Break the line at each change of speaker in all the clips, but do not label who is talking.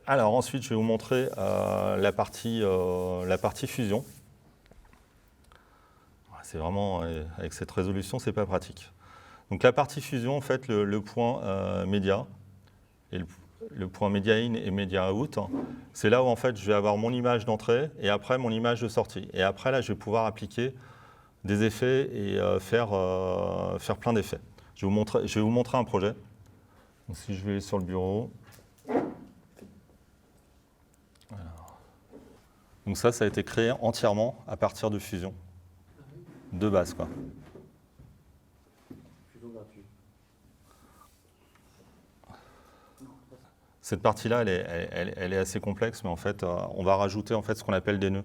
Alors ensuite, je vais vous montrer la partie fusion. C'est vraiment, avec cette résolution, c'est pas pratique. Donc la partie fusion, en fait, le point média, et le point media in et media out, c'est là où en fait je vais avoir mon image d'entrée et après mon image de sortie. Et après là, je vais pouvoir appliquer des effets et faire plein d'effets. Je vais vous montrer un projet. Donc, si je vais sur le bureau. Donc ça a été créé entièrement à partir de Fusion. De base, quoi. Cette partie-là, elle est assez complexe, mais en fait, on va rajouter en fait, ce qu'on appelle des nœuds.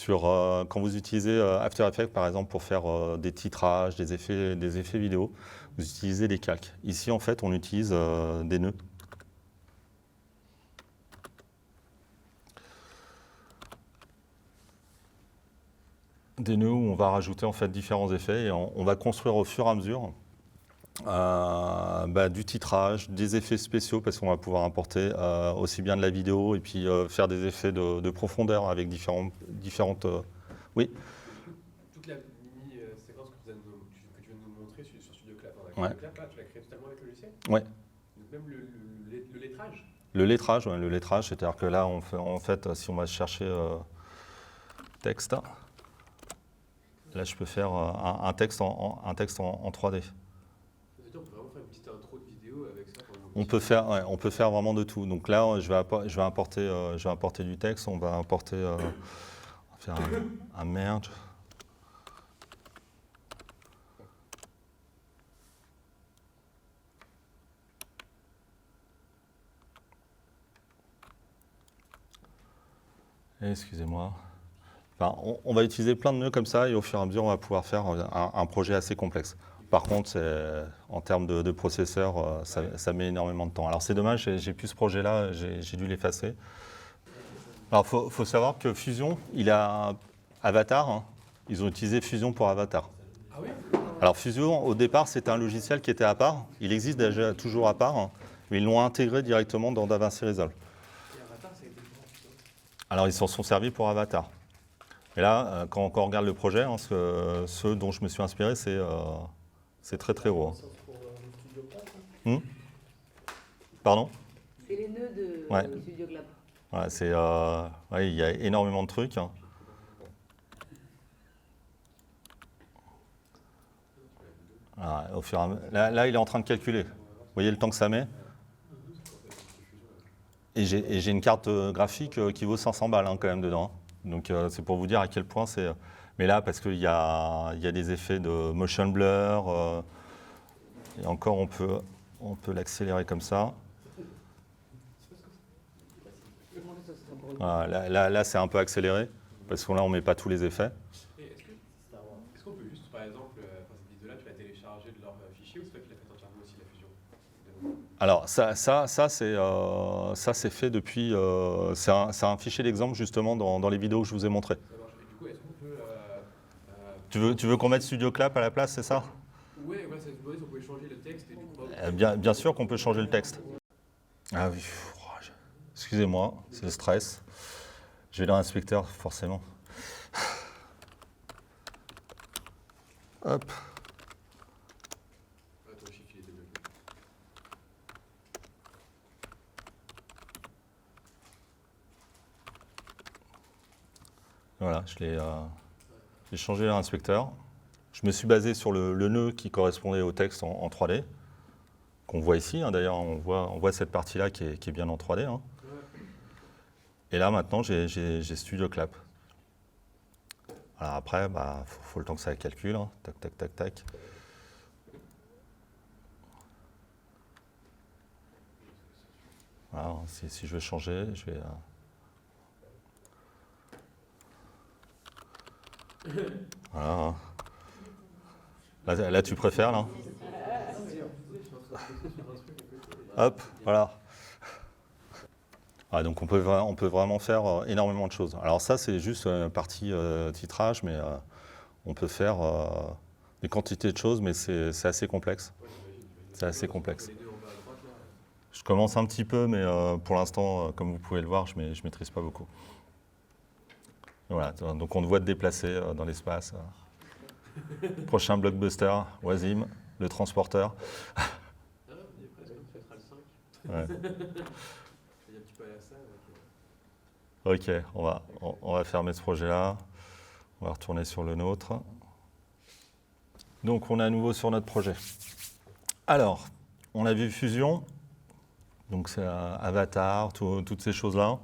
Quand vous utilisez After Effects, par exemple, pour faire des titrages, des effets vidéo, vous utilisez des calques. Ici, en fait, on utilise des nœuds. Des nœuds où on va rajouter en fait différents effets et on va construire au fur et à mesure du titrage, des effets spéciaux parce qu'on va pouvoir importer aussi bien de la vidéo et puis faire des effets de profondeur avec différentes oui.
Toute la mini-séquence que tu viens de nous montrer sur StudioClap,
Ouais.
Là, tu l'as créé totalement avec le logiciel?
Ouais.
Donc même le lettrage?
Le lettrage, ouais, le lettrage, c'est-à-dire que là, en fait, si on va chercher texte, là, je peux faire un texte en 3D.
C'est-à-dire, on peut vraiment faire une petite intro de vidéo avec ça.
On peut faire vraiment de tout. Donc là, je vais importer du texte, on va faire un merge. Excusez-moi. Enfin, on va utiliser plein de nœuds comme ça et au fur et à mesure, on va pouvoir faire un projet assez complexe. Par contre, en termes de processeur, ça met énormément de temps. Alors c'est dommage, j'ai plus ce projet-là, j'ai dû l'effacer. Alors il faut savoir que Fusion, il a Avatar, hein, ils ont utilisé Fusion pour Avatar.
Ah oui?
Alors Fusion, au départ, c'était un logiciel qui était à part. Il existe déjà toujours à part, hein, mais ils l'ont intégré directement dans DaVinci Resolve.
Et Avatar, ça a été comment?
Alors ils s'en sont servis pour Avatar. Et là, quand on regarde le projet, hein, ce dont je me suis inspiré, c'est très très gros. Pardon?
C'est les nœuds de
Ouais.
StudioClap.
Ouais, il y a énormément de trucs. Hein. Voilà, là, il est en train de calculer. Vous voyez le temps que ça met? Et j'ai une carte graphique qui vaut 500 balles hein, quand même dedans. Donc c'est pour vous dire à quel point c'est... Mais là, parce qu'il y a des effets de motion blur, et encore on peut l'accélérer comme ça. Voilà, là c'est un peu accéléré, parce que là on ne met pas tous les effets.
Est-ce qu'on peut juste, par exemple, cette vidéo-là, tu l'as téléchargée de leur fichier ou c'est toi qui l'as fait entièrement aussi, la fusion?
Alors ça c'est fait depuis... c'est un fichier d'exemple justement dans les vidéos que je vous ai montrées.
Ça marche. Et du coup, est-ce qu'on peut...
Tu veux qu'on mette StudioClap à la place, c'est ça?
Ouais, ça se demandait si on pouvait changer le texte et du coup...
Bien sûr qu'on peut changer le texte. Ah oui, excusez-moi, c'est le stress. Je vais dans l'inspecteur, forcément. Hop.
Ton chiffre, il est débloqué.
Voilà, j'ai changé l'inspecteur. Je me suis basé sur le nœud qui correspondait au texte en 3D, qu'on voit ici. Hein, d'ailleurs, on voit cette partie-là qui est bien en 3D. Hein. Et là, maintenant, j'ai StudioClap. Alors après, faut le temps que ça calcule. Hein. Tac, tac, tac, tac. Voilà, si je veux changer, je vais... Voilà. Là, tu préfères, là? Hop, voilà. Ah, donc on peut vraiment faire énormément de choses. Alors ça, c'est juste une partie titrage, mais on peut faire des quantités de choses, mais c'est assez complexe. C'est assez complexe. Je commence un petit peu, mais pour l'instant, comme vous pouvez le voir, je ne maîtrise pas beaucoup. Voilà, donc on te voit te déplacer dans l'espace. Prochain blockbuster, Wazim, le transporteur.
Ah, on y est presque, on fêtera le 5.
Ouais.
Je vais un petit peu à la salle.
Ok, on va fermer ce projet-là. On va retourner sur le nôtre. Donc, on est à nouveau sur notre projet. Alors, on a vu Fusion, donc c'est Avatar, toutes ces choses-là.